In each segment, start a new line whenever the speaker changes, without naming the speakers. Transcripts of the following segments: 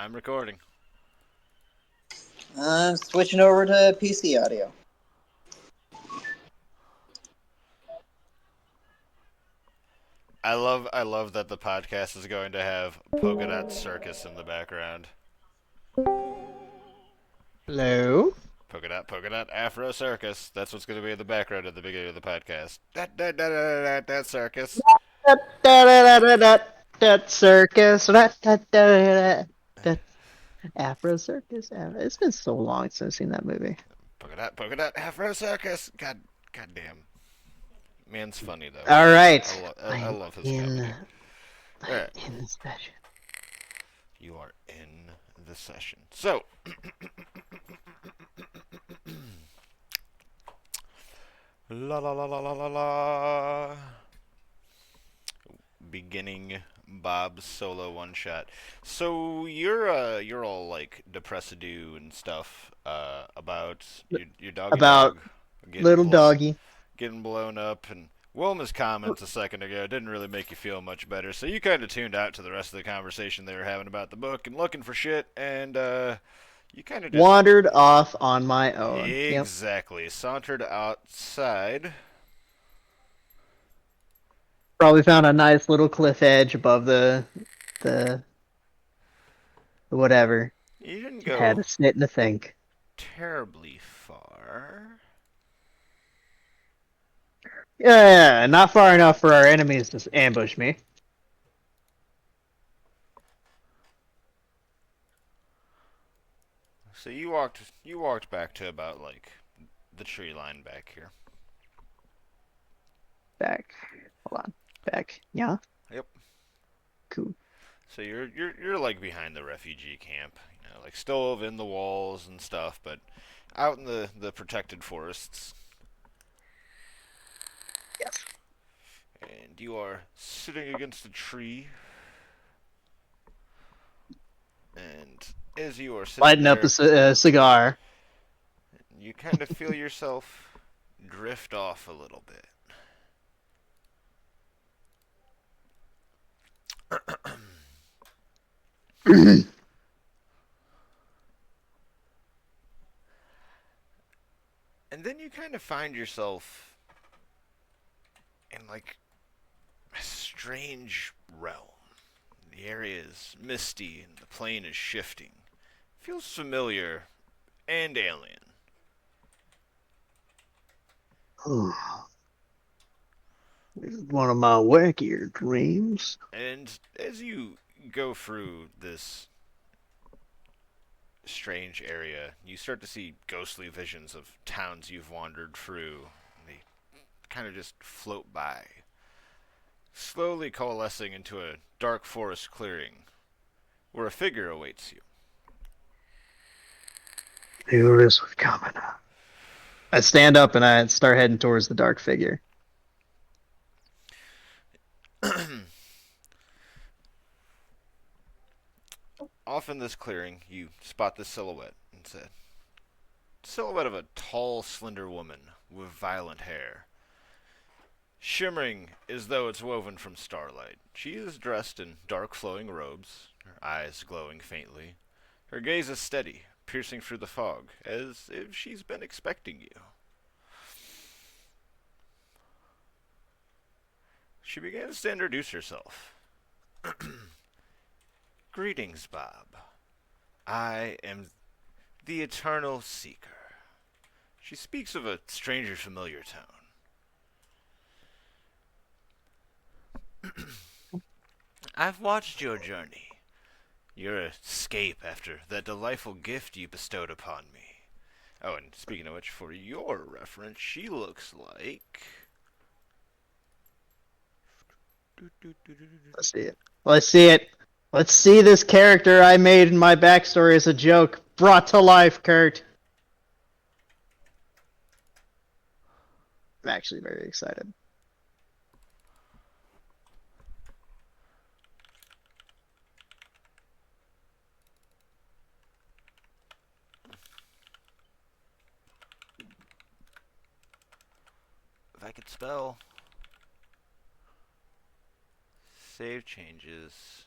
I'm recording.
I'm switching over to PC audio.
I love that the podcast is going to have Polka Dot Circus in the background.
Hello?
Polka Dot Afro Circus. That's what's going to be in the background at the beginning of the podcast. That circus.
That circus. That Afro circus. It's been so long since I've seen that movie.
Polka Dot Afro Circus. God damn. Man's funny though.
All
I,
right.
lo- I, I
I'm
love his
in.
comedy. All
I'm
right,
in the session.
you are in the session. So, la la la la la la la. Beginning Bob's solo one shot. So you're all like depressed and stuff about your doggy
About
dog getting
little
blown
doggy.
up, and Wilma's comments a second ago didn't really make you feel much better. So you kind of tuned out to the rest of the conversation they were having about the book and looking for shit, and you kind of just
Wandered off on my own. Yep.
exactly sauntered outside.
Probably found a nice little cliff edge above the whatever.
You didn't
Had
go
to sit and think.
terribly far.
Yeah, not far enough for our enemies to ambush me.
So you walked back to about like the tree line back here.
Back. Hold on. Back. Yeah.
Yep.
Cool.
So you're like behind the refugee camp, like still within the walls and stuff, but out in the protected forests.
Yes.
And you are sitting against a tree. And as you are sitting
Lighting up
there,
a cigar.
you kind of feel yourself drift off a little bit. And then you kind of find yourself in like a strange realm. The area is misty and the plane is shifting. Feels familiar and alien.
This is one of my wackier dreams.
And as you go through this strange area, you start to see ghostly visions of towns you've wandered through. They kind of just float by, slowly coalescing into a dark forest clearing where a figure awaits you.
Knew this was coming. I stand up and I start heading towards the dark figure.
Off in this clearing, you spot the silhouette and said, silhouette of a tall, slender woman with violet hair, shimmering as though it's woven from starlight. She is dressed in dark flowing robes, her eyes glowing faintly. Her gaze is steady, piercing through the fog, as if she's been expecting you. She begins to introduce herself. Greetings, Bob. I am the Eternal Seeker. She speaks of a stranger familiar tone. I've watched your journey, your escape after that delightful gift you bestowed upon me. Oh, and speaking of which, for your reference, she looks like...
Let's see it. Let's see it. Let's see this character I made in my backstory as a joke brought to life, Kurt. I'm actually very excited.
If I could spell... Save changes.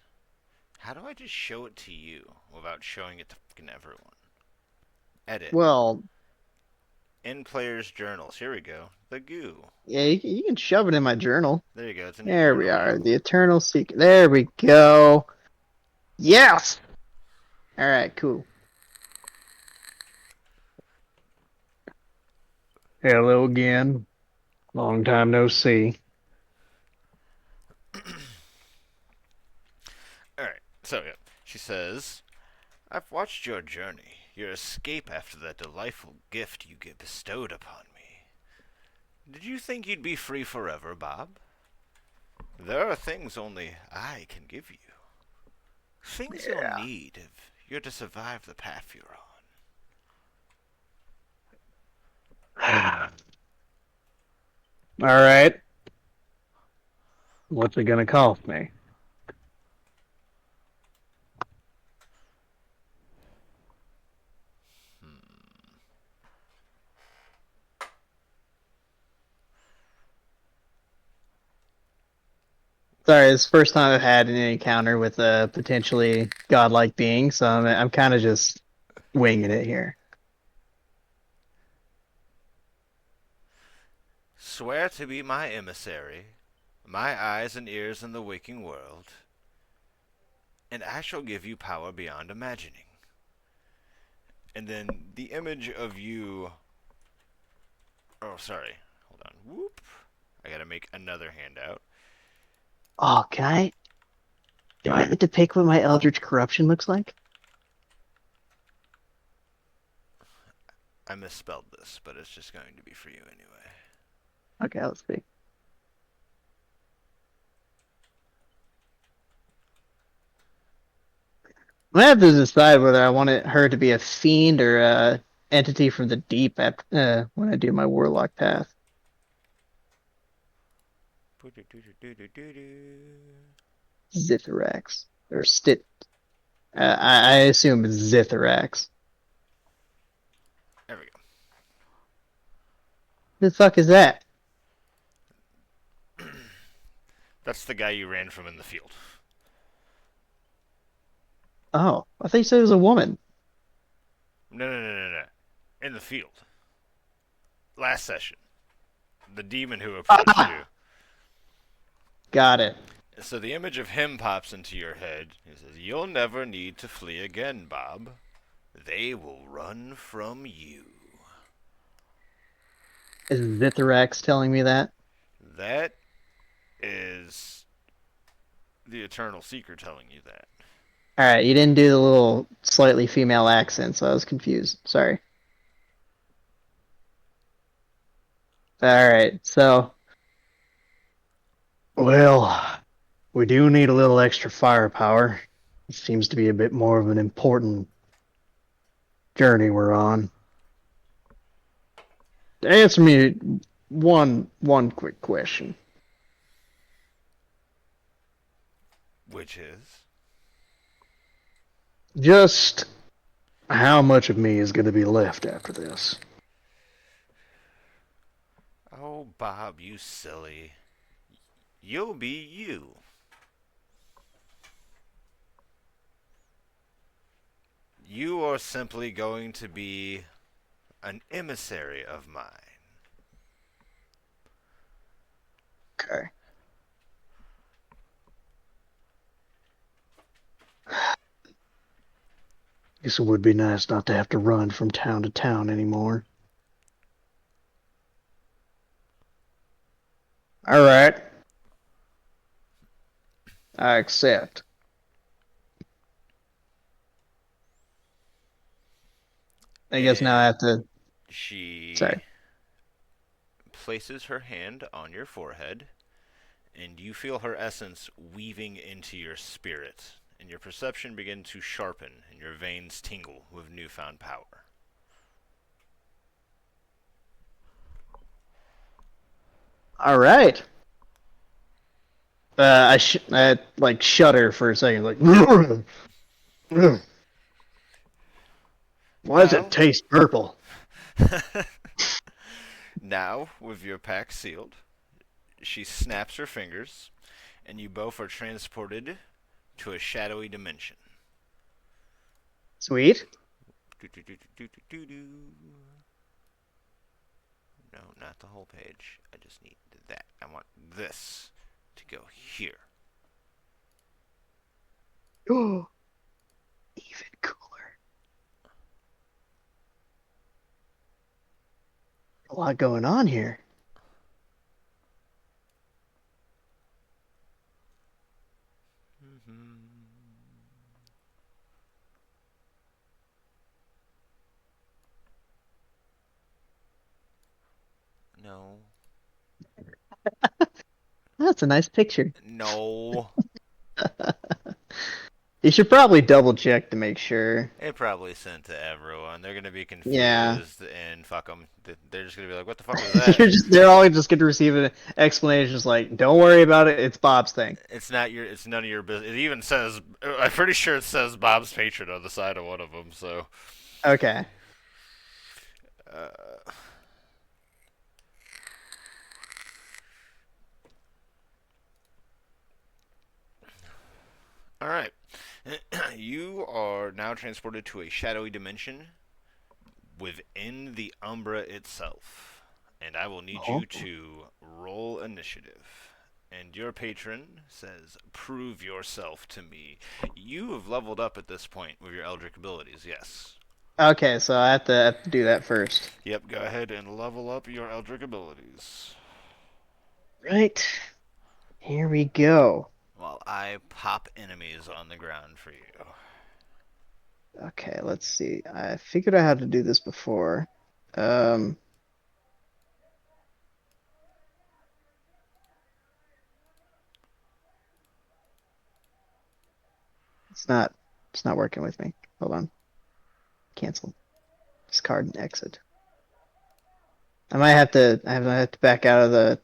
How do I just show it to you without showing it to fucking everyone? Edit.
Well,
In players' journals. Here we go. The goo.
yeah, you can shove it in my journal.
There you go. It's in your
There we
journal
are.
now.
The Eternal Secret. There we go. Yes! All right, cool. Hello again. Long time no see.
Alright, so yeah. She says, I've watched your journey, your escape after that delightful gift you get bestowed upon me. Did you think you'd be free forever, Bob? There are things only I can give you. Things you'll
Yeah.
need if you're to survive the path you're on.
All right. What's it gonna cost me? Sorry, it's the first time I've had an encounter with a potentially godlike being, so I'm kind of just winging it here.
Swear to be my emissary, my eyes and ears in the waking world, and I shall give you power beyond imagining. And then the image of you. Oh, sorry. Hold on. Whoop. I gotta make another handout.
Oh, do I get to pick what my Eldritch Corruption looks like?
I misspelled this, but it's just going to be for you anyway.
Okay, let's see. I have to decide whether I want her to be a fiend or a entity from the deep when I do my warlock path. Zitharax or Stit. I assume it's Zitharax.
There we go.
Who the fuck is that?
That's the guy you ran from in the field.
Oh, I thought you said it was a woman.
No, no, no, no, no. In the field. Last session. The demon who approached
Ah,
you.
got it.
So the image of him pops into your head. He says, You'll never need to flee again, Bob. They will run from you.
Is Zitharax telling me that?
That is the Eternal Seeker telling you that.
All right, you didn't do the little slightly female accent, so I was confused. Sorry. All right, so well, we do need a little extra firepower. It seems to be a bit more of an important journey we're on. Answer me one quick question.
Which is?
Just how much of me is going to be left after this?
Oh, Bob, you silly. You'll be you. You are simply going to be an emissary of mine.
Okay. Guess it would be nice not to have to run from town to town anymore. All right. I accept. I guess now I
And
have to.
she
Sorry.
places her hand on your forehead, and you feel her essence weaving into your spirit, and your perception begins to sharpen, and your veins tingle with newfound power.
All right. I like shudder for a second, like. Why does it
Now,
taste purple?
now, with your pack sealed, she snaps her fingers, and you both are transported to a shadowy dimension.
Sweet.
No, not the whole page. I just need that. I want this to go here.
Oh, even cooler. A lot going on here.
No.
That's a nice picture.
No.
You should probably double check to make sure.
It probably sent to everyone. They're gonna be
Yeah.
confused and fuck them. They're just gonna be like, "What the fuck was that?"
They're all just going to receive an explanation just like, don't worry about it, it's Bob's thing.
It's not your. It's none of your business. It even says. I'm pretty sure it says Bob's patron on the side of one of them. So.
Okay.
Uh, all right. You are now transported to a shadowy dimension within the Umbra itself, and I will need
Oh.
you to roll initiative. And your patron says, "Prove yourself to me." You have leveled up at this point with your Eldritch abilities. Yes.
Okay, so I have to do that first.
Yep. Go ahead and level up your Eldritch abilities.
Right. Here we go.
While I pop enemies on the ground for you.
Okay, let's see. I figured out how to do this before. Um, it's not it's not working with me. Hold on. Cancel. Discard and exit. I might have to back out of the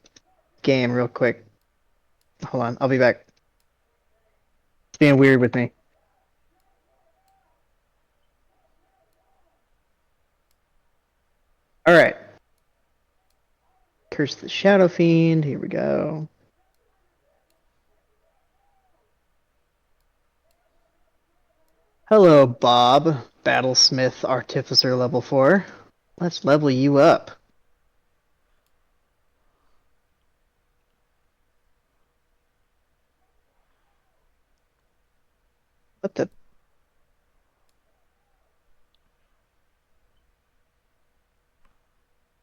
game real quick. Hold on, I'll be back. It's being weird with me. All right. Curse the Shadowfiend. Here we go. Hello, Bob. Battlesmith Artificer level 4. Let's level you up. What the?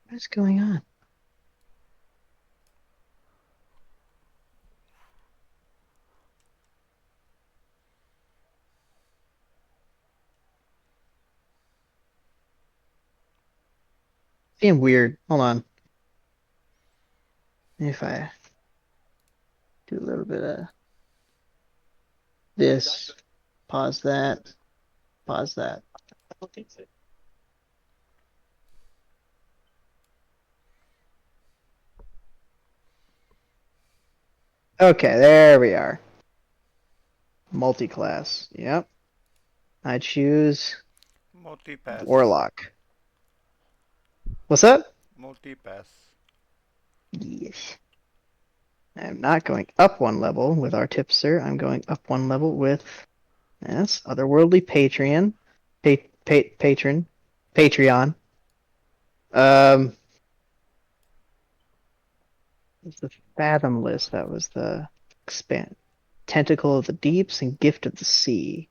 What is going on? It's being weird. Hold on. If I do a little bit of this, pause that, pause that. Okay, there we are. Multi-class. Yep. I choose
Multipass.
Warlock. What's up?
Multipass.
Yes. I'm not going up one level with Artificer. I'm going up one level with, yes, Otherworldly Patreon. Patron. Patreon. Um, it's the Fathomless. That was the expand. Tentacle of the Deeps and Gift of the Sea.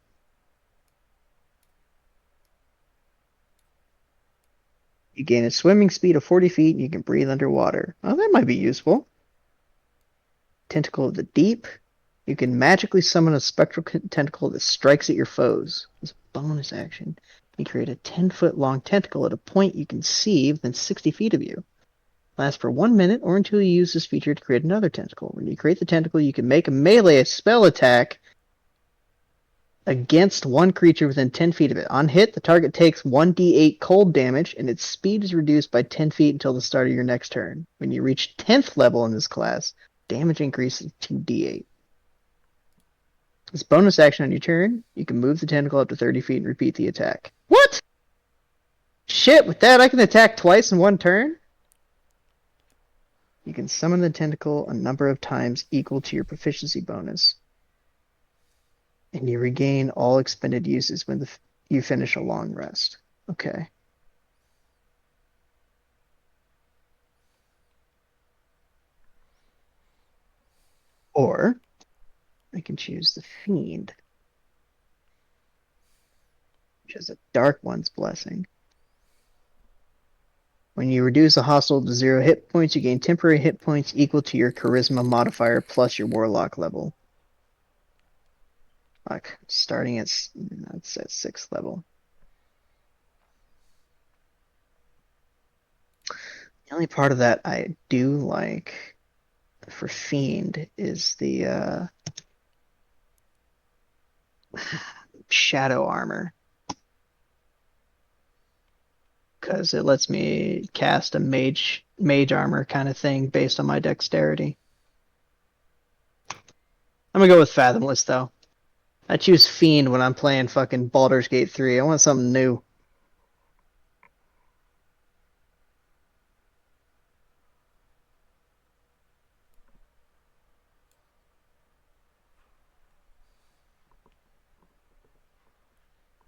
You gain a swimming speed of 40 feet and you can breathe underwater. Oh, that might be useful. Tentacle of the Deep. You can magically summon a spectral tentacle that strikes at your foes. As a bonus action, you create a 10-foot long tentacle at a point you can see within 60 feet of you. Lasts for 1 minute or until you use this feature to create another tentacle. When you create the tentacle, you can make a melee spell attack against one creature within 10 feet of it. On hit, the target takes 1d8 cold damage, and its speed is reduced by 10 feet until the start of your next turn. When you reach 10th level in this class, damage increases to 2d8. As bonus action on your turn, you can move the tentacle up to 30 feet and repeat the attack. What? Shit, with that I can attack twice in one turn? You can summon the tentacle a number of times equal to your proficiency bonus. And you regain all expended uses when you finish a long rest. Okay. Or I can choose the Fiend, which has a Dark One's Blessing. When you reduce a hostile to 0 hit points, you gain temporary hit points equal to your Charisma modifier plus your Warlock level. Like starting at that's at 6th level. The only part of that I do like for Fiend is the Shadow Armor, because it lets me cast a mage armor kind of thing based on my dexterity. I'm gonna go with Fathomless though. I choose Fiend when I'm playing fucking Baldur's Gate 3. I want something new.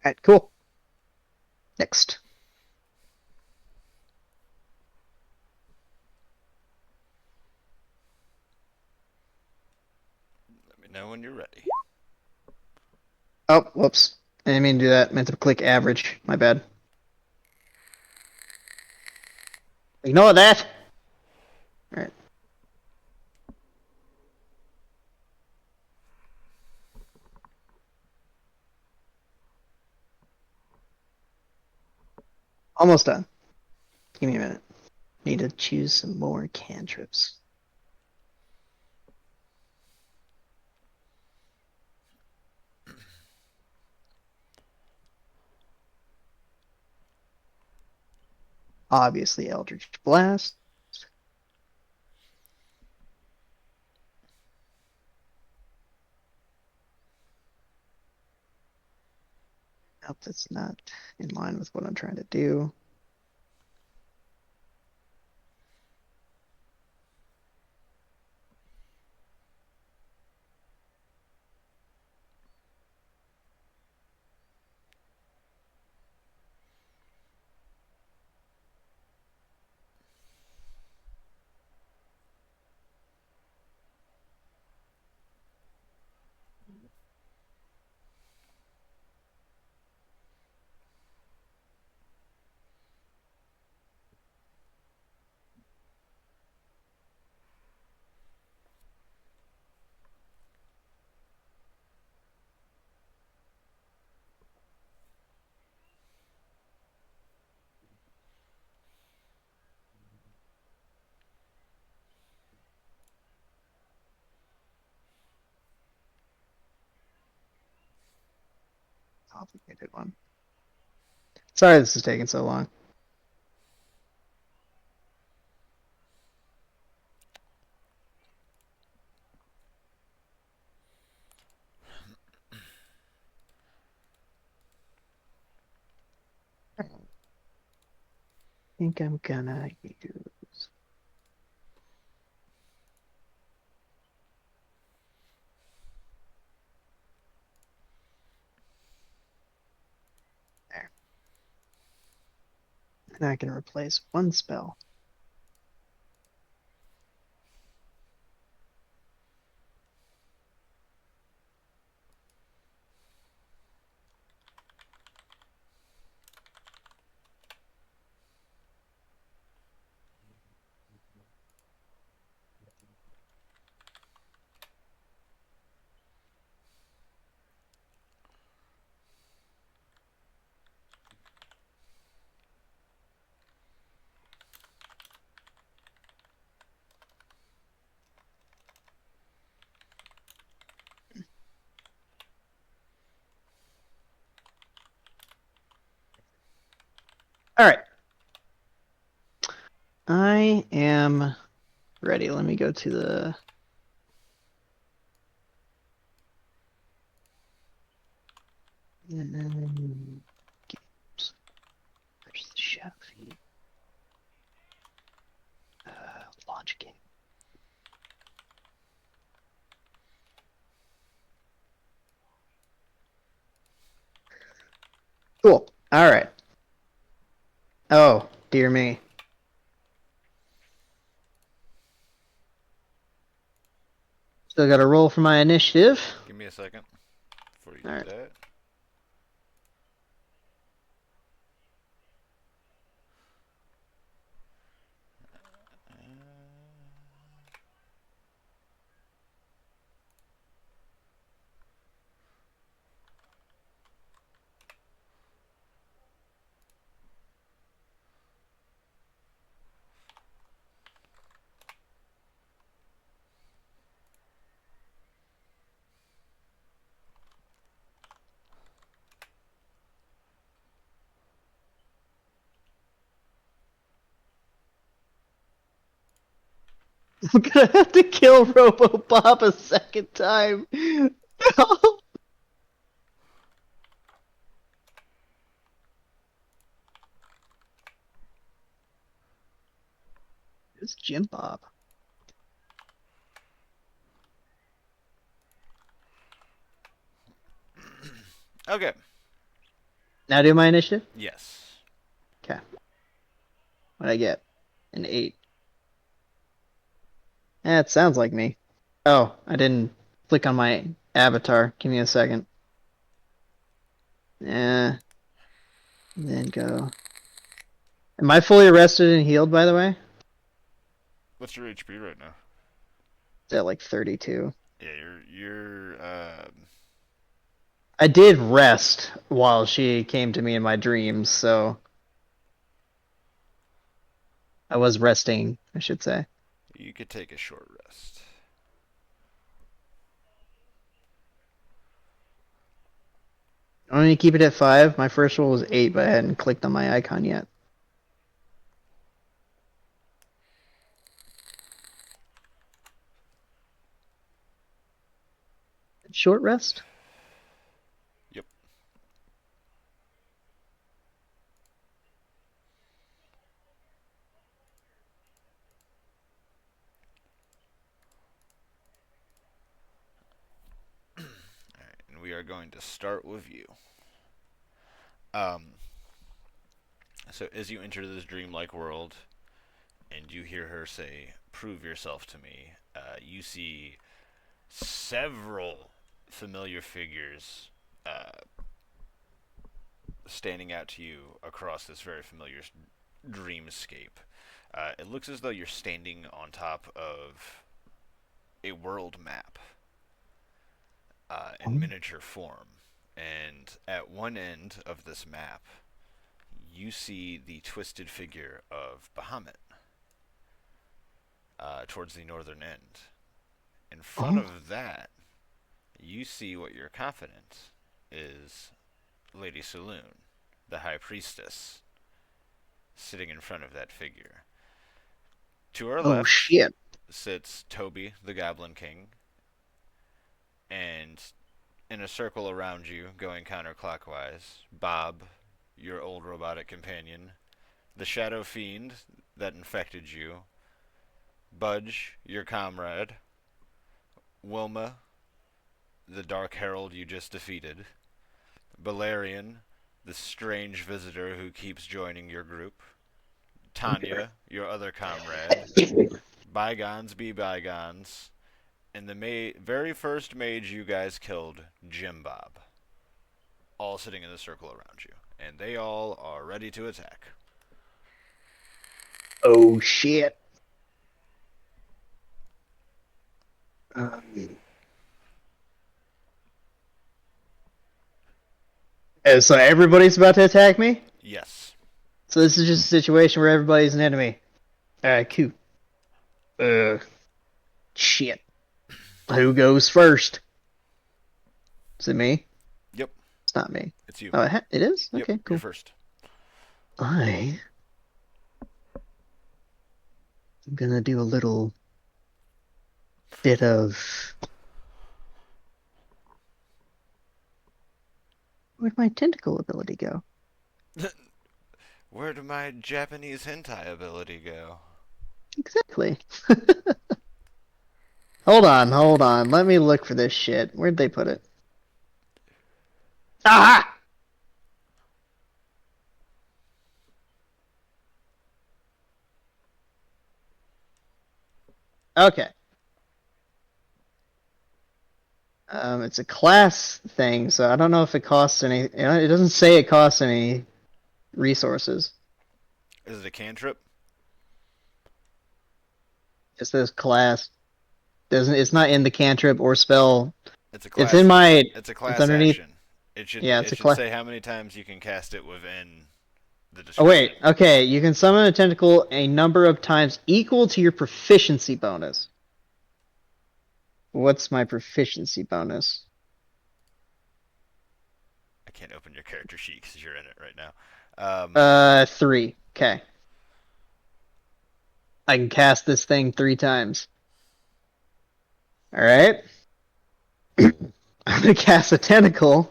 Alright, cool. Next.
Let me know when you're ready.
Oh, whoops. I didn't mean to do that. I meant to click average. My bad. Ignore that! Alright. Almost done. Give me a minute. Need to choose some more cantrips. Obviously, Eldritch Blast. Nope, that's not in line with what I'm trying to do. Complicated one. Sorry this is taking so long. I think I'm gonna use. There. And I can replace one spell. All right. I am ready. Let me go to the. Games. Where's the shadowfiend? Launch game. Cool. All right. Oh, dear me. Still got to roll for my initiative.
Give me a second before you
All
do
right.
that.
I'm gonna have to kill Robopop a second time. It's Jim Bob.
Okay.
Now do my initiative?
Yes.
Okay. What'd I get? An 8. That sounds like me. Oh, I didn't click on my avatar. Give me a second. Yeah. Then go. Am I fully rested and healed, by the way?
What's your HP right now?
It's at like 32.
Yeah, you're
I did rest while she came to me in my dreams, so I was resting, I should say.
you could take a short rest.
I'm gonna keep it at 5. My first roll was 8, but I hadn't clicked on my icon yet. Short rest?
Yep. All right, and we are going to start with you. Um, so as you enter this dreamlike world, and you hear her say, "Prove yourself to me," you see several familiar figures uh, standing out to you across this very familiar dreamscape. It looks as though you're standing on top of a world map in miniature form. And at one end of this map, you see the twisted figure of Bahamut towards the northern end. In front
Oh,
of that, you see what you're confident is Lady Saloon, the High Priestess, sitting in front of that figure. To our
oh
left
shit.
sits Toby, the Goblin King, and in a circle around you, going counterclockwise, Bob, your old robotic companion, the shadowfiend that infected you, Budge, your comrade, Wilma, the Dark Herald you just defeated, Balerion, the strange visitor who keeps joining your group, Tanya, your other comrade, bygones be bygones, and the very first mage you guys killed, Jim Bob, all sitting in the circle around you. And they all are ready to attack.
Oh shit. So everybody's about to attack me?
Yes.
So this is just a situation where everybody's an enemy. Alright, cool. Shit. Who goes first? Is it me?
Yep.
It's not me.
It's you.
Oh, it is?
Yep.
Okay,
You're
cool.
first.
I'm gonna do a little bit of. Where'd my tentacle ability go?
Where did my Japanese hentai ability go?
Exactly. Hold on. Let me look for this shit. Where'd they put it? Aha! Okay. It's a class thing, so I don't know if it costs any. It doesn't say it costs any resources.
Is it a cantrip?
It says class. Doesn't It's not in the cantrip or spell.
It's a
It's in
class.
my.
It's a
It's
class
underneath.
action. It should
Yeah, it's
it
a
should
class.
say how many times you can cast it within the
Oh wait.
description.
Okay, you can summon a tentacle a number of times equal to your proficiency bonus. What's my proficiency bonus?
I can't open your character sheet because you're in it right now.
3. Okay. I can cast this thing 3 times. All right. I'm gonna cast a tentacle.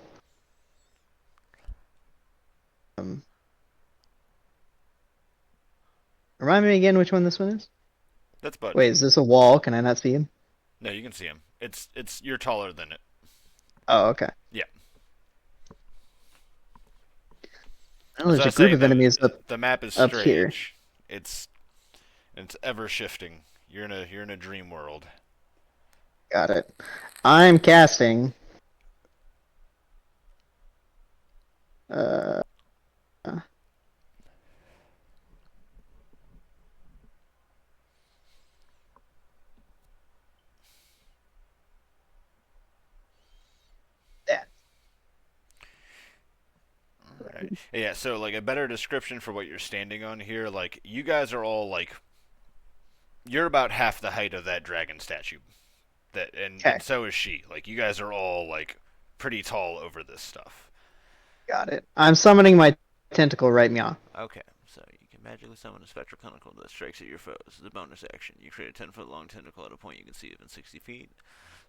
Um, Remind me again which one this one is.
That's
Wait,
Budge.
is this a wall? Can I not see him?
No, you can see him. It's you're taller than it.
Oh, okay.
Yeah.
Oh,
As
there's
I
a
was
group
saying,
of
the
enemies
the map is
up here.
strange. It's ever shifting. You're in a dream world.
Got it. I'm casting. Uh, that.
Right. Yeah, so like a better description for what you're standing on here, like you guys are all like you're about half the height of that dragon statue. That and
Okay,
so is she. Like you guys are all like pretty tall over this stuff.
got it. I'm summoning my tentacle right now.
Okay, so you can magically summon a spectral tentacle that strikes at your foes. As a bonus action, you create a 10-foot long tentacle at a point you can see within 60 feet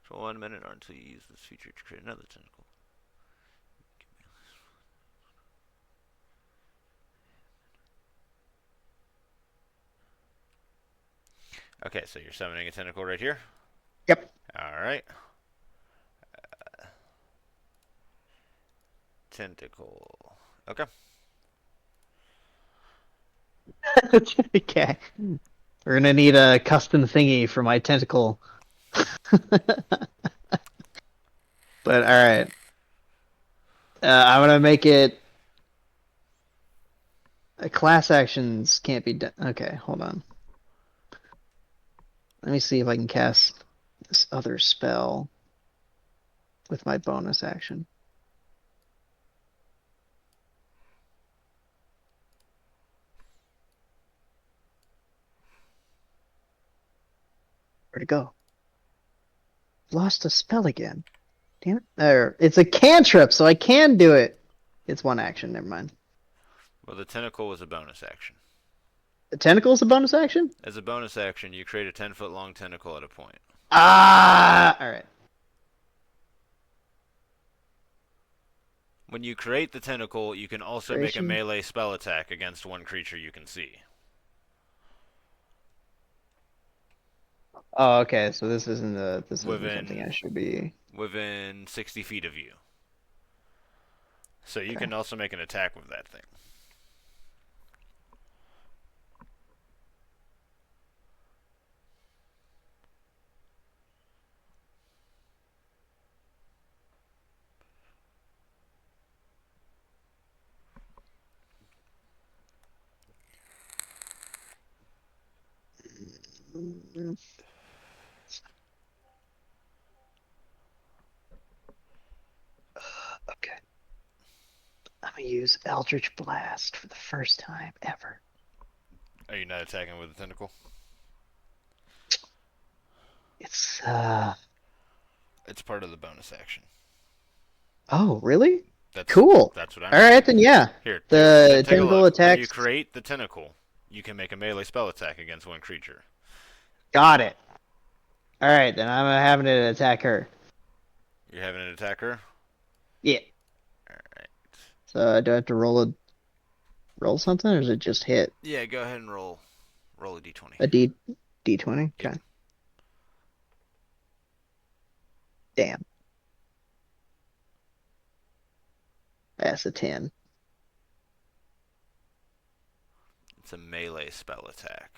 for 1 minute or until you use this feature to create another tentacle. Okay, so you're summoning a tentacle right here.
Yep.
Alright. Tentacle. Okay.
Okay. We're gonna need a custom thingy for my tentacle. But all right. I'm gonna make it. Class actions can't be done. Okay, hold on. Let me see if I can cast this other spell with my bonus action. Where'd it go? Lost a spell again. Damn it. There. It's a cantrip, so I can do it. It's one action. Never mind.
Well, the tentacle was a bonus action.
The tentacle is a bonus action?
As a bonus action, you create a 10-foot long tentacle at a point.
Ah! Alright.
When you create the tentacle, you can also make a
Creation.
melee spell attack against one creature you can see.
Oh, okay. So this isn't something
Within
I should be.
within 60 feet of you. So you
Okay.
can also make an attack with that thing.
Okay. I'm gonna use Eldritch Blast for the first time ever.
Are you not attacking with the tentacle?
It's
It's part of the bonus action.
Oh, really?
That's
Cool.
that's what I'm
All right
saying.
then, yeah.
Here,
The
take a
tentacle
look. When you
attacks.
create the tentacle, you can make a melee spell attack against one creature.
Got it. All right, then I'm having it attack her.
You're having an attacker?
Yeah.
Alright.
So do I have to roll something, or is it just hit
Yeah, go ahead and roll a d20.
a d20?
Yep.
Okay. Damn. That's a 10.
It's a melee spell attack.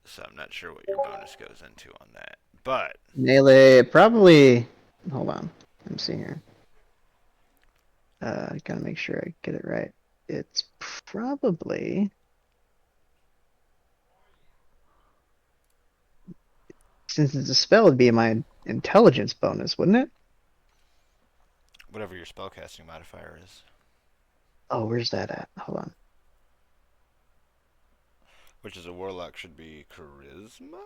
so I'm not sure what your bonus goes into on that. But
Melee, probably. Hold on. Let me see here. Gotta make sure I get it right. It's probably. Since it's a spell, it'd be my intelligence bonus, wouldn't it?
whatever your spellcasting modifier is,
Oh, where's that at? Hold on.
which is a warlock, should be charisma.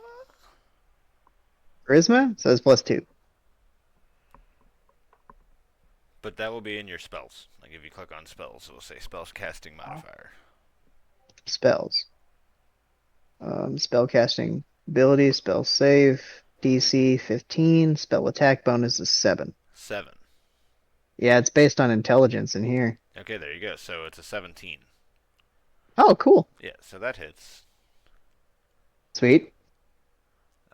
Charisma says +2.
But that will be in your spells. Like if you click on spells, it will say spells casting modifier.
Spells. Spell casting ability, spell save, DC 15, spell attack bonus is 7.
7.
Yeah, it's based on intelligence in here.
Okay, there you go. So it's a 17.
Oh, cool.
Yeah, so that hits.
Sweet.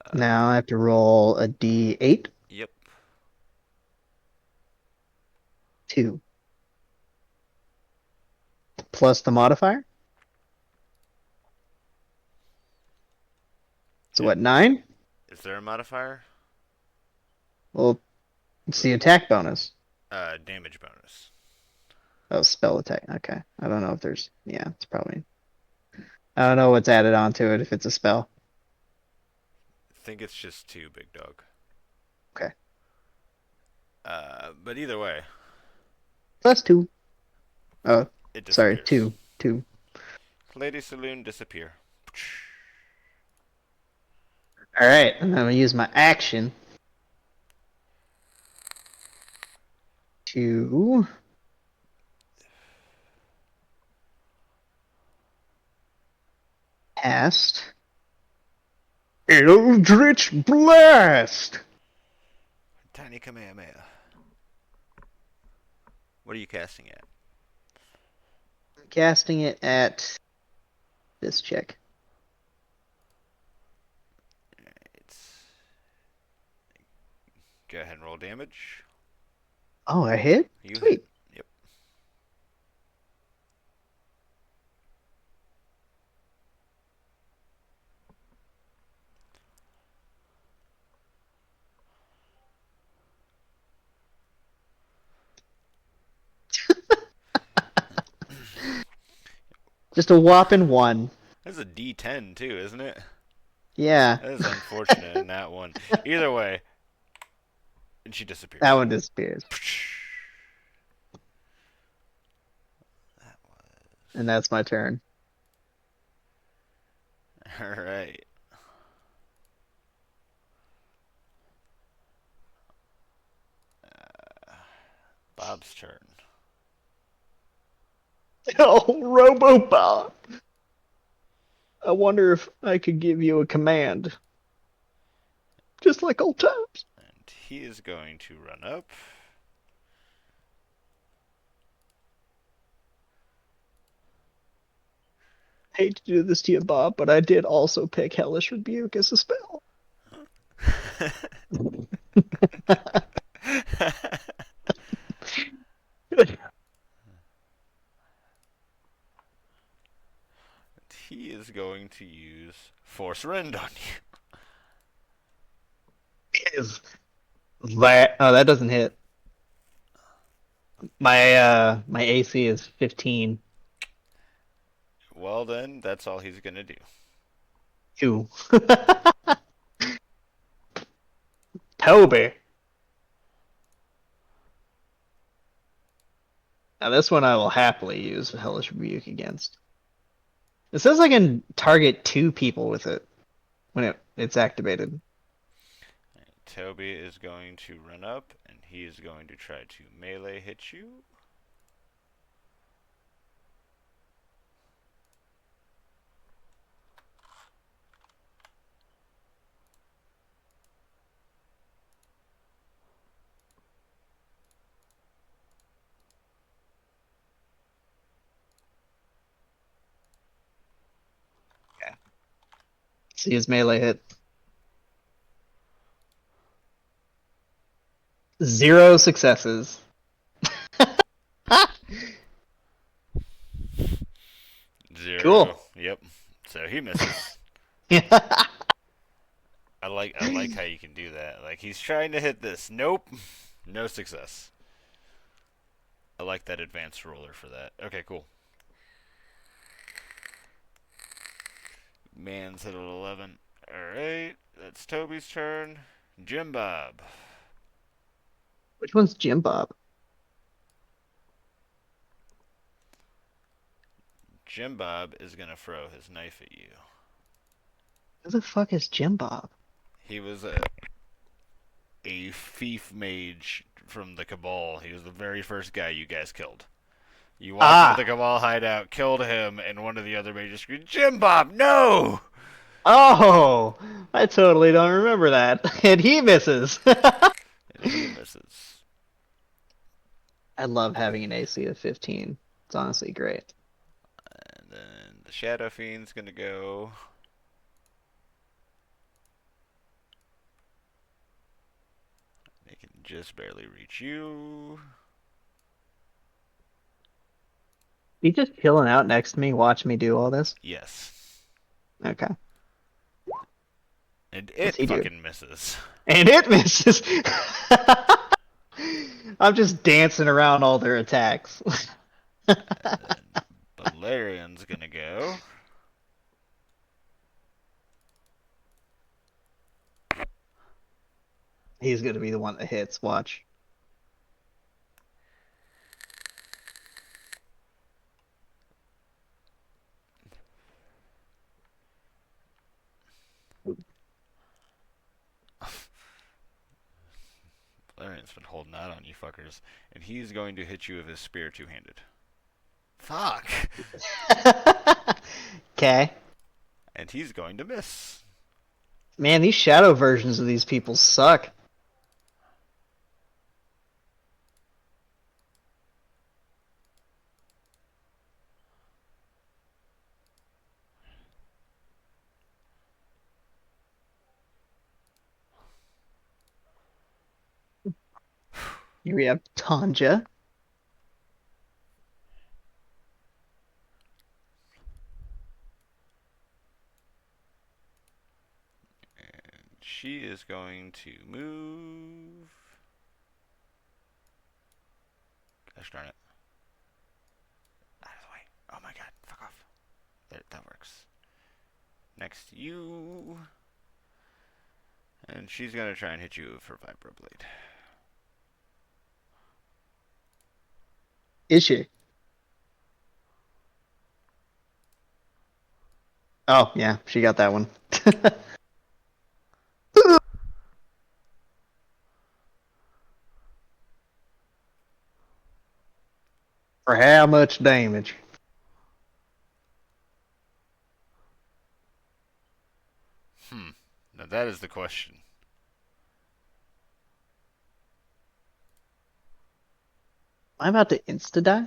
Uh,
Now I have to roll a d8.
yep.
2. Plus the modifier. So
It,
what, 9?
is there a modifier?
Well, it's the attack bonus.
Damage bonus.
Oh, spell attack. Okay. I don't know if there's. Yeah, it's probably. I don't know what's added onto it if it's a spell.
I think it's just 2, big dog.
Okay.
But either way,
+2. Oh,
it
sorry,
disappears.
2. 2.
Lady Saloon disappear.
Alright, and I'm gonna use my action to cast Eldritch Blast!
Tiny Kamehameha. What are you casting at?
I'm casting it at this chick.
It's go ahead and roll damage.
Oh, I hit?
You hit.
Sweet.
Yep.
Just a whopping 1.
That's a D10 too, isn't it?
Yeah.
That is unfortunate in that one. Either way, and she
That
disappears.
one disappears.
That was
And that's my turn.
all right. Bob's turn.
Oh, Robobot! I wonder if I could give you a command. Just like old times.
And he is going to run up.
Hate to do this to you, Bob, but I did also pick Hellish Rebuke as a spell.
He is going to use Force Rend on you.
Is that? Oh, that doesn't hit. My AC is 15.
Well, then, that's all he's going to do.
2. Toby. Now this one I will happily use Hellish Rebuke against. It says I can target 2 people with it when it's activated.
Toby is going to run up, and he is going to try to melee hit you.
See his melee hit. 0 successes.
0.
Cool.
Yep. So he misses. I like how you can do that. Like he's trying to hit this. Nope. No success. I like that advanced roller for that. Okay, cool. Man's hit at 11. Alright, that's Toby's turn. Jim Bob.
Which one's Jim Bob?
Jim Bob is gonna throw his knife at you.
Who the fuck is Jim Bob?
He was a thief mage from the Cabal. He was the very first guy you guys killed. You walked into the
Ah!
Cabal hideout, killed him, and one of the other mages screamed, Jim Bob, no!
Oh! I totally don't remember that. And he misses.
And he misses.
I love having an AC of 15. It's honestly great.
And then the shadowfiend's gonna go. They can just barely reach you.
He just chilling out next to me, watching me do all this?
Yes.
Okay.
And
What's
it
he do?
fucking misses.
And it misses! I'm just dancing around all their attacks.
And then Balerian's gonna go.
He's gonna be the one that hits, watch.
Valerian's been holding out on you fuckers. And he's going to hit you with his spear two-handed. Fuck!
Okay.
And he's going to miss.
Man, these shadow versions of these people suck. Here we have Tanja.
And she is going to move. Gosh darn it. Out of the way. Oh my god, fuck off. There, that works. Next to you. And she's gonna try and hit you with her vibroblade.
Is she? Oh, yeah, she got that one. For how much damage?
Now that is the question.
Am I about to insta die?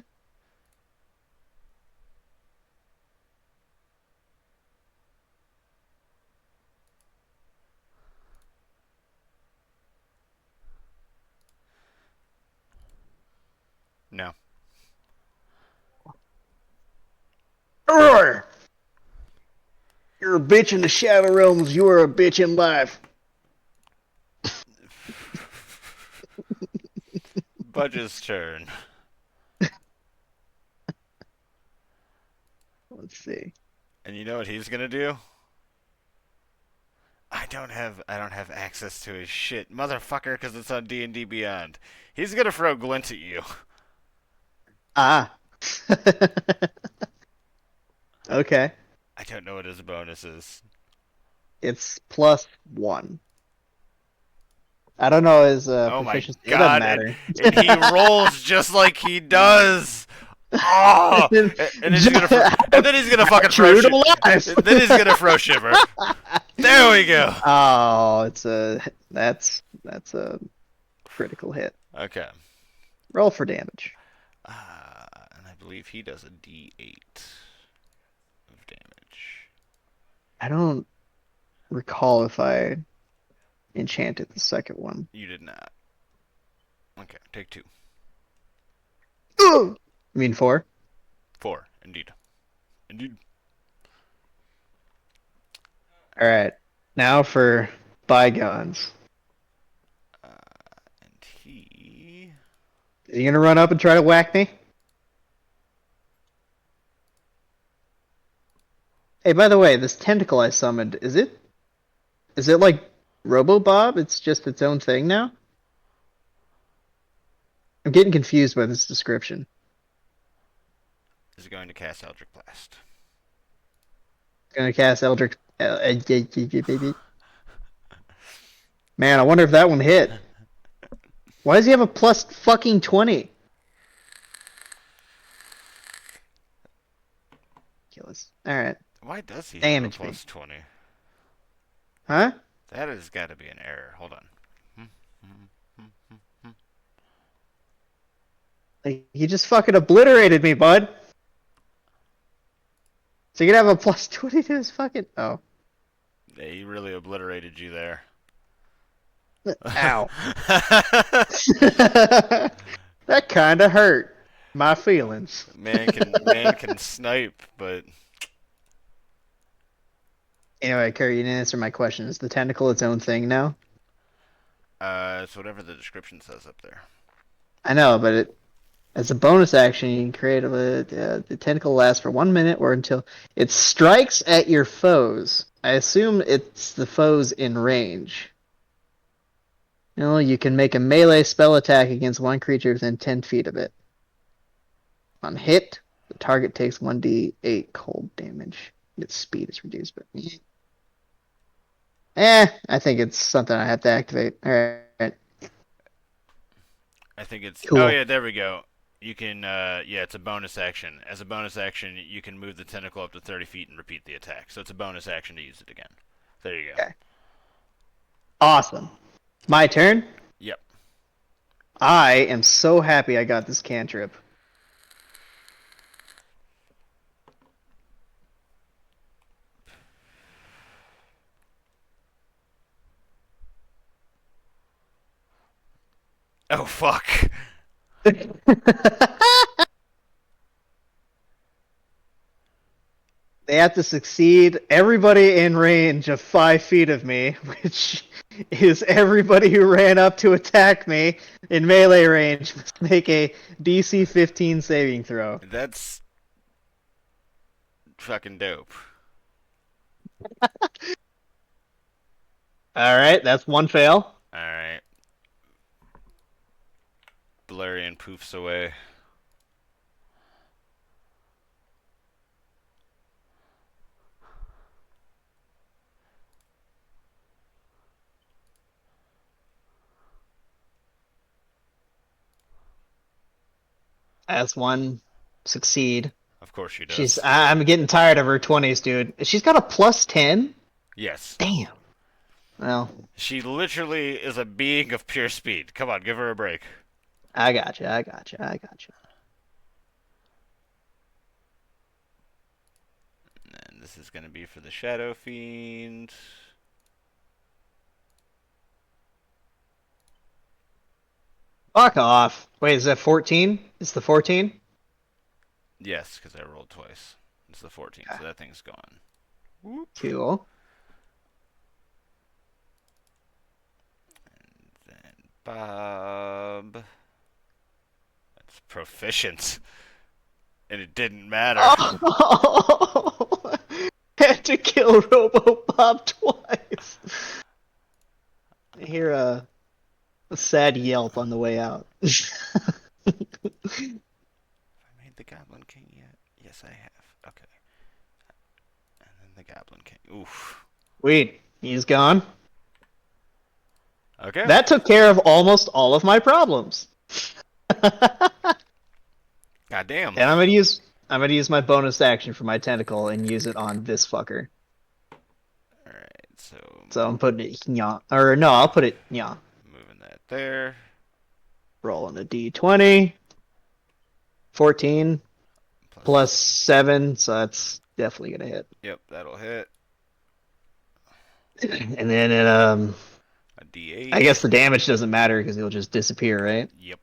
No.
Roar! You're a bitch in the Shadow Realms, you are a bitch in life.
Budge's turn.
Let's see.
And you know what he's gonna do? I don't have access to his shit, motherfucker, because it's on D&D Beyond. He's gonna throw glint at you.
Ah. Okay.
I don't know what his bonus is.
It's +1. I don't know his
Oh my
proficiency. It doesn't
god!
matter.
And he rolls just like he does. Oh!
And
And then he's gonna and then he's gonna fucking throw
true to
shit.
life.
Then he's gonna throw shiver. There we go.
Oh, that's a critical hit.
Okay.
Roll for damage.
And I believe he does a D8 of damage.
I don't recall if I enchanted the second one.
You did not. Okay, take two.
You mean 4?
4, indeed. Indeed.
All right. Now for bygones.
And he.
Are you gonna run up and try to whack me? Hey, by the way, this tentacle I summoned, is it like Robo Bob? It's just its own thing now? I'm getting confused by this description.
Is going to cast Eldritch Blast.
Gonna cast Eldritch. Man, I wonder if that one hit. Why does he have a plus fucking 20? Alright.
Why does he have a
Damage me.
plus 20?
Huh?
That has got to be an error. Hold on.
Like, he just fucking obliterated me, bud. So you can have a plus 20 to his fucking. Oh.
He really obliterated you there.
Ow. That kinda hurt my feelings.
man can snipe, but
Anyway, Kerry, you didn't answer my question. Is the tentacle its own thing now?
it's whatever the description says up there.
I know, but as a bonus action, you can create the tentacle lasts for 1 minute or until it strikes at your foes. I assume it's the foes in range. You can make a melee spell attack against one creature within 10 feet of it. On hit, the target takes 1d8 cold damage. Its speed is reduced, but I think it's something I have to activate. All right.
I think it's.
Cool.
Oh yeah, there we go. You can. Yeah, it's a bonus action. As a bonus action, you can move the tentacle up to 30 feet and repeat the attack. So it's a bonus action to use it again. There you go.
Okay. Awesome. My turn?
Yep.
I am so happy I got this cantrip.
Oh fuck.
They have to succeed. Everybody in range of 5 feet of me, which is everybody who ran up to attack me in melee range, must make a DC 15 saving throw.
That's fucking dope.
Alright, that's one fail.
Alright. Valerian poofs away.
That's one succeed.
Of course she does.
I'm getting tired of her 20s, dude. She's got a plus 10?
Yes.
Damn. Well,
She literally is a being of pure speed. Come on, give her a break.
I got you.
And this is going to be for the shadowfiend.
Fuck off. Wait, is that 14? It's the 14?
Yes, because I rolled twice. It's the 14, so that thing's gone. Whoop.
Cool.
Then Bob. That's proficient. And it didn't matter.
Oh! Had to kill Robo-Bob twice. I hear a sad yelp on the way out.
Have I made the Goblin King yet? Yes, I have. Okay. And then the Goblin King. Oof.
Wait, he's gone?
Okay.
That took care of almost all of my problems.
Goddamn.
And I'm gonna use my bonus action for my tentacle and use it on this fucker.
Alright, so
I'm putting it nya. Or no, I'll put it nya.
moving that there.
Rolling a d20. 14 plus 7, so that's definitely gonna hit.
Yep, that'll hit.
And then
A D8.
I guess the damage doesn't matter because he'll just disappear, right?
Yep.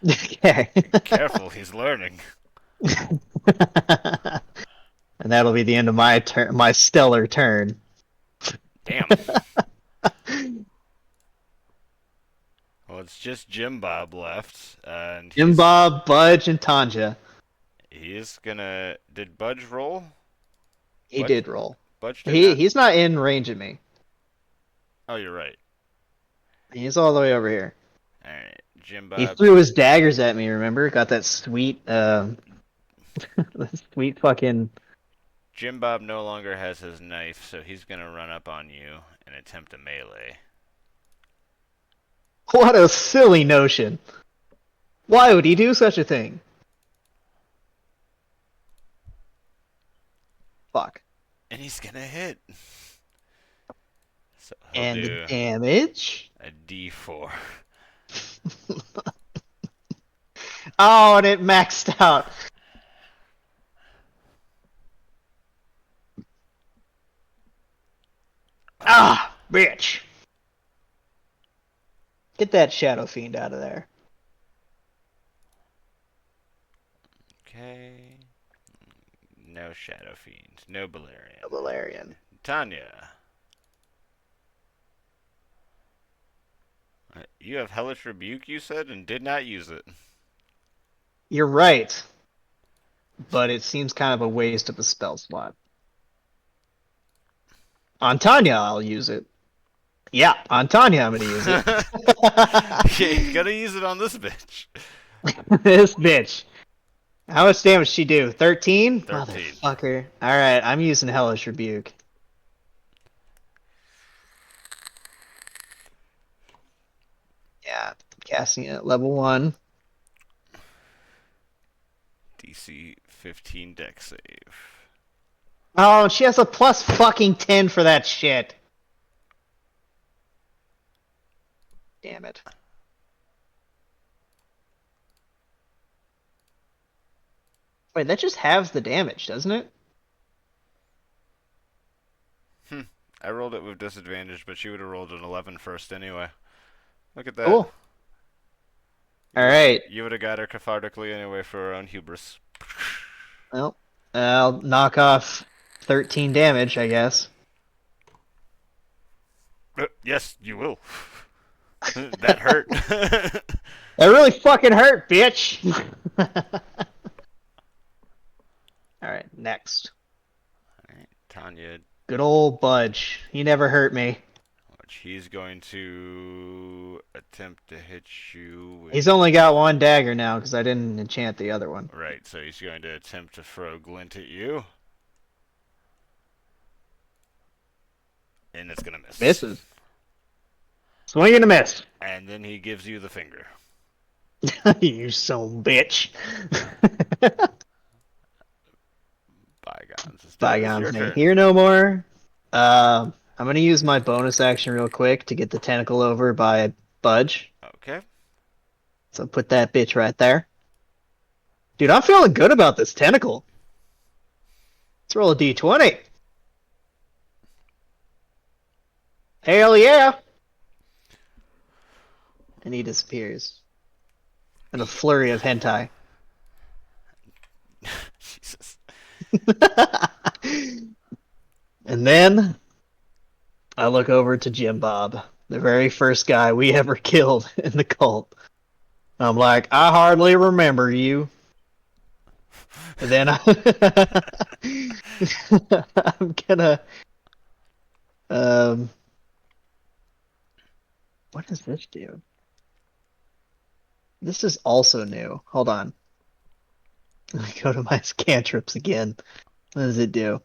Okay.
Careful, he's learning.
And that'll be the end of my turn, my stellar turn.
Damn. Well, it's just Jim Bob left, and
Jim Bob, Budge, and Tanja.
he's gonna. Did Budge roll?
He
Budge
did roll.
Budge did
He
not.
he's not in range of me.
Oh, you're right.
He's all the way over here.
All right, Jim
He
Bob.
threw his daggers at me. Remember? Got that sweet, sweet fucking.
Jim Bob no longer has his knife, so he's gonna run up on you and attempt a melee.
What a silly notion! Why would he do such a thing? Fuck.
And he's gonna hit. So he'll
And the
do
damage.
a D4.
Oh, and it maxed out. Ah, bitch. Get that shadow fiend out of there.
Okay. No Shadow Fiend. No Balerion.
Valerian.
Tanya. You have Hellish Rebuke, you said, and did not use it.
You're right. But it seems kind of a waste of a spell slot. On Tanya, I'll use it. Yeah, on Tanya, I'm gonna use it.
Yeah, you gotta use it on this bitch.
This bitch. How much damage she do? 13?
13.
Motherfucker. Alright, I'm using Hellish Rebuke. Yeah, casting it at level 1.
DC 15 deck save.
Oh, she has a plus fucking 10 for that shit. Damn it. Wait, that just halves the damage, doesn't it?
I rolled it with disadvantage, but she would have rolled an 11 first anyway. Look at that.
Cool. Alright.
You would have got her cathartically anyway for her own hubris.
Well, I'll knock off 13 damage, I guess.
Yes, you will. That hurt.
That really fucking hurt, bitch! Alright, next.
Alright, Tanya,
Good old Budge. He never hurt me.
which he's going to attempt to hit you with...
He's only got one dagger now because I didn't enchant the other one.
Right, so he's going to attempt to throw glint at you. And it's gonna miss.
Misses. Swing and a miss.
And then he gives you the finger.
You son of a bitch.
Bygones. It's
Bygones
your
may
turn.
hear no more. I'm gonna use my bonus action real quick to get the tentacle over by Budge.
Okay.
So put that bitch right there. Dude, I'm feeling good about this tentacle. Let's roll a d20. Hell yeah! And he disappears. In a flurry of hentai.
Jesus.
And then I look over to Jim Bob, the very first guy we ever killed in the cult. I'm like, I hardly remember you. And then I'm gonna what does this do? This is also new. Hold on. Let me go to my cantrips again. What does it do?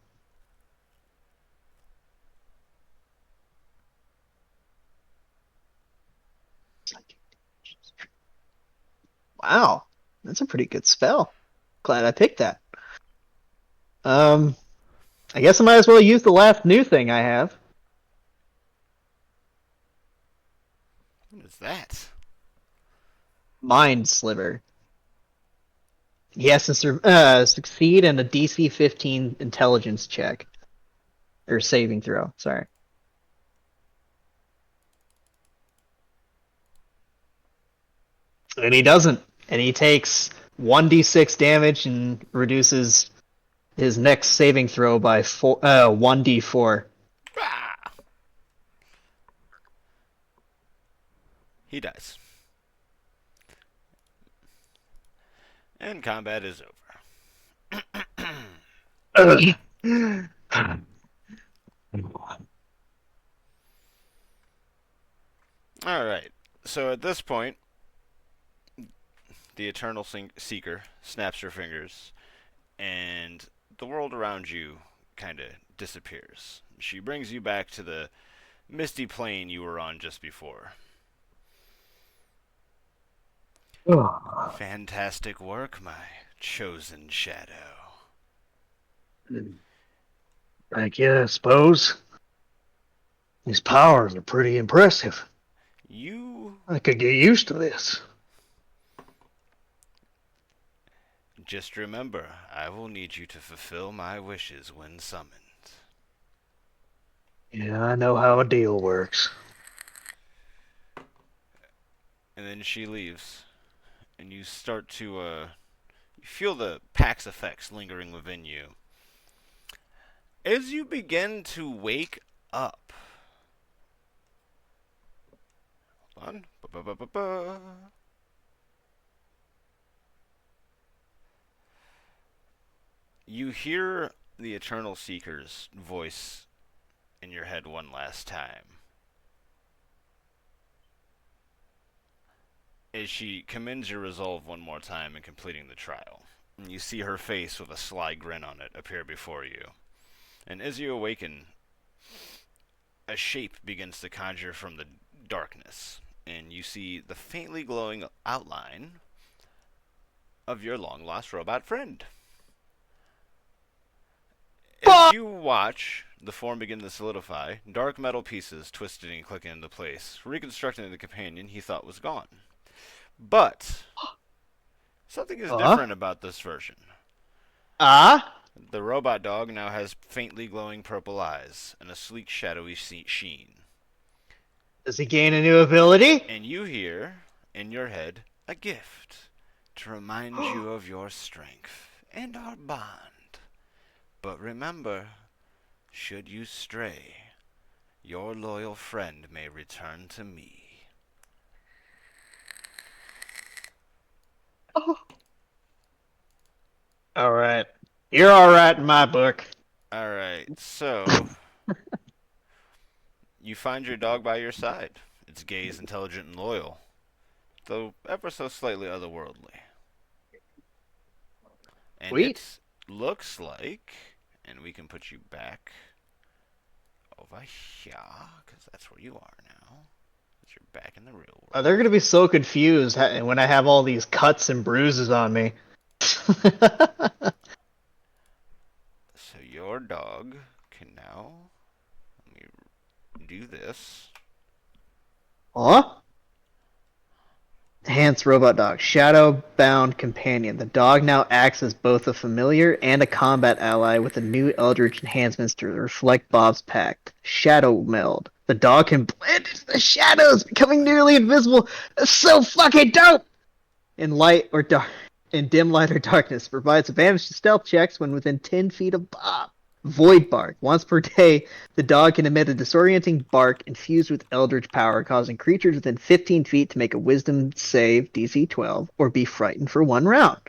Wow, that's a pretty good spell. Glad I picked that. I guess I might as well use the last new thing I have.
What is that?
Mind Sliver. He has to succeed in a DC 15 intelligence check. Or saving throw, sorry. And he doesn't. And he takes 1d6 damage and reduces his next saving throw by 1d4.
Ah! He dies. And combat is over. Alright. So at this point, the Eternal Seeker snaps her fingers, and the world around you kind of disappears. She brings you back to the misty plane you were on just before. Fantastic work, my chosen shadow.
Thank you, I suppose. These powers are pretty impressive.
You
I could get used to this.
just remember, I will need you to fulfill my wishes when summoned.
Yeah, I know how a deal works.
And then she leaves, and you start to, you feel the Pax effects lingering within you. As you begin to wake up, hold on. Ba-ba-ba-ba-ba. You hear the Eternal Seeker's voice in your head one last time as she commends your resolve one more time in completing the trial. And you see her face with a sly grin on it appear before you. And as you awaken, a shape begins to conjure from the darkness, and you see the faintly glowing outline of your long lost robot friend. As you watch the form begin to solidify, dark metal pieces twisted and clicking into place, reconstructing the companion he thought was gone. But something is different about this version. The robot dog now has faintly glowing purple eyes and a sleek, shadowy sheen.
Does he gain a new ability?
And you hear, in your head, a gift to remind you of your strength and our bond. But remember, should you stray, your loyal friend may return to me.
Oh. All right. You're all right in my book.
Alright, so you find your dog by your side. Its gaze intelligent and loyal, though ever so slightly otherworldly. And
Sweet.
it looks like, and we can put you back over here, because that's where you are now. Because you're back in the real world.
They're gonna be so confused when I have all these cuts and bruises on me.
So your dog can now, let me do this.
Huh? Enhanced robot dog. Shadow bound companion. The dog now acts as both a familiar and a combat ally with the new Eldritch enhancements to reflect Bob's pact. Shadow meld. The dog can blend into the shadows, becoming nearly invisible. That's so fucking dope! In light or dark, in dim light or darkness, provides advantage to stealth checks when within 10 feet of Bob. Void bark. Once per day, the dog can emit a disorienting bark infused with eldritch power, causing creatures within 15 feet to make a wisdom save DC 12 or be frightened for 1 round.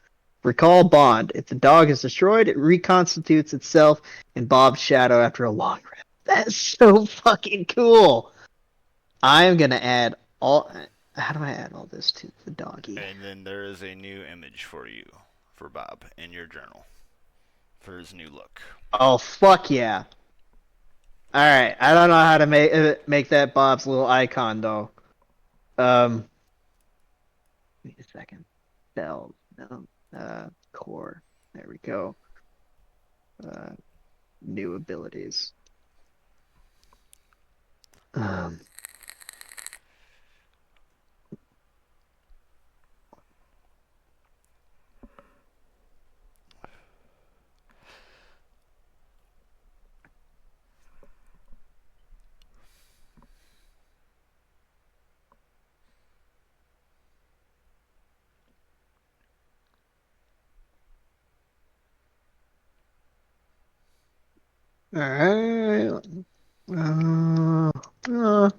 Recall bond. If the dog is destroyed, it reconstitutes itself in Bob's shadow after a long rest. That's so fucking cool. I'm gonna add all. How do I add all this to the doggy?
And then there is a new image for you, for Bob, in your journal, for his new look.
Oh fuck yeah! All right, I don't know how to make that Bob's little icon though. Wait a second. Bells, no, core. There we go. Uh, new abilities. Um, all right. Uh,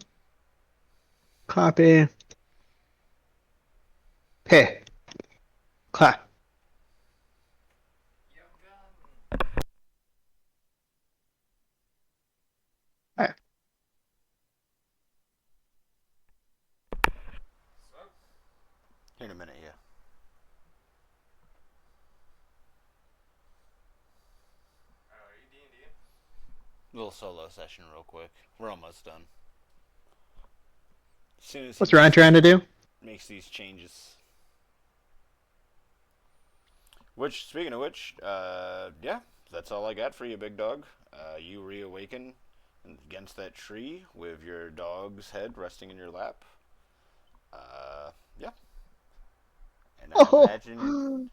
copy. Hey, clap. Alright.
Here in a minute, yeah. Little solo session, real quick. We're almost done. As soon as he
What's Ryan trying to do?
makes these changes. Which, speaking of which, yeah, that's all I got for you, big dog. You reawaken against that tree with your dog's head resting in your lap. Yeah. And I
Oh,
imagine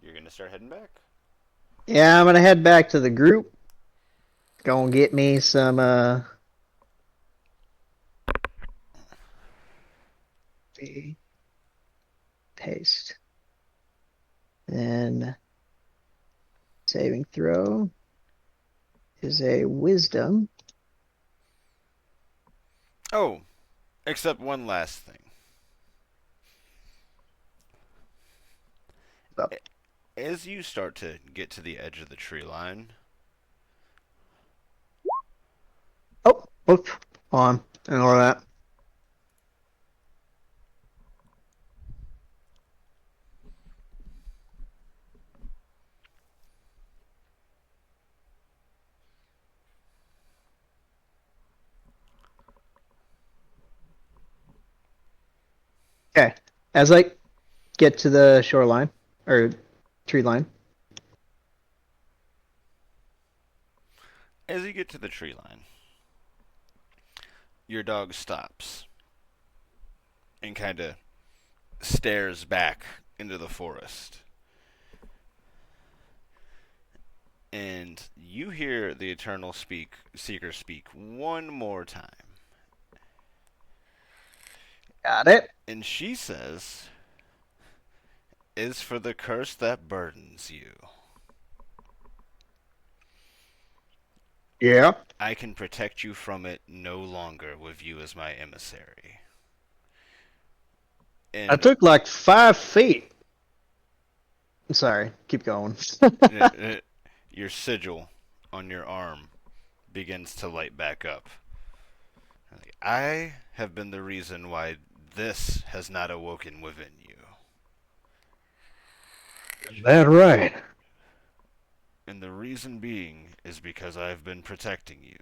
you're gonna start heading back.
yeah, I'm gonna head back to the group. Go get me some paste. Then saving throw is a wisdom.
Oh, except one last thing.
Oh,
As you start to get to the edge of the tree line,
oh, hold on. Ignore that. Okay. As I get to the shoreline or tree line.
as you get to the tree line, your dog stops and kind of stares back into the forest. And you hear the Eternal Seeker speak one more time.
Got it.
And she says, "Is for the curse that burdens you.
Yeah.
I can protect you from it no longer with you as my emissary."
I
And
took like 5 feet. Sorry, keep going.
your sigil on your arm begins to light back up. I have been the reason why this has not awoken within you.
Is that right?
And the reason being is because I've been protecting you.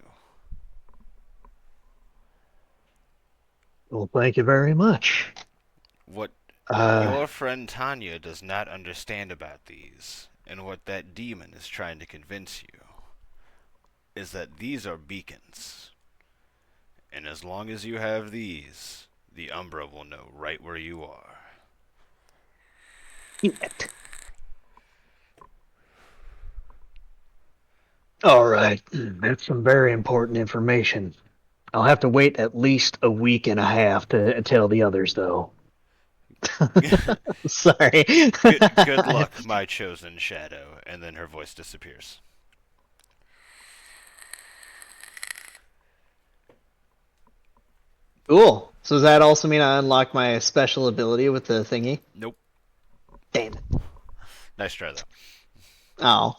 Well, thank you very much.
What
Uh,
your friend Tanya does not understand about these, and what that demon is trying to convince you, is that these are beacons. And as long as you have these, the Umbra will know right where you are.
Shit.
all right. That's some very important information. I'll have to wait at least a week and a half to tell the others, though.
Sorry.
Good luck, my chosen shadow. And then her voice disappears.
Cool. So does that also mean I unlock my special ability with the thingy?
Nope.
Damn it.
Nice try, though.
Oh.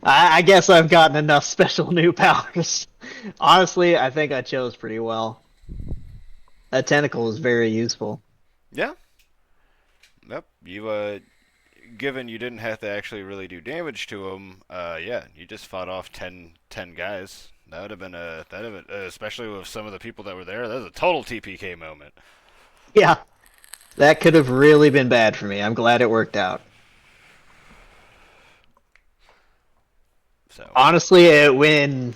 I guess I've gotten enough special new powers. Honestly, I think I chose pretty well. That tentacle is very useful.
Yeah. Yep. Given you didn't have to actually really do damage to him, yeah, you just fought off 10 guys. That would have been especially with some of the people that were there, that was a total TPK moment.
Yeah. That could have really been bad for me. I'm glad it worked out.
So,
Honestly, when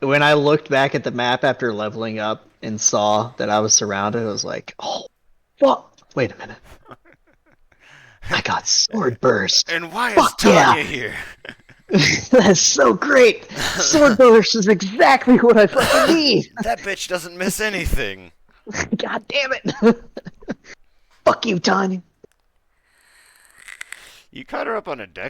I looked back at the map after leveling up and saw that I was surrounded, I was like, "Oh, fuck! Wait a minute! I got sword burst.
and why is
Fuck
Tanya
yeah!
here?
That's so great! Sword burst is exactly what I fucking need.
That bitch doesn't miss anything.
God damn it! Fuck you, Tanya.
You caught her up on a deck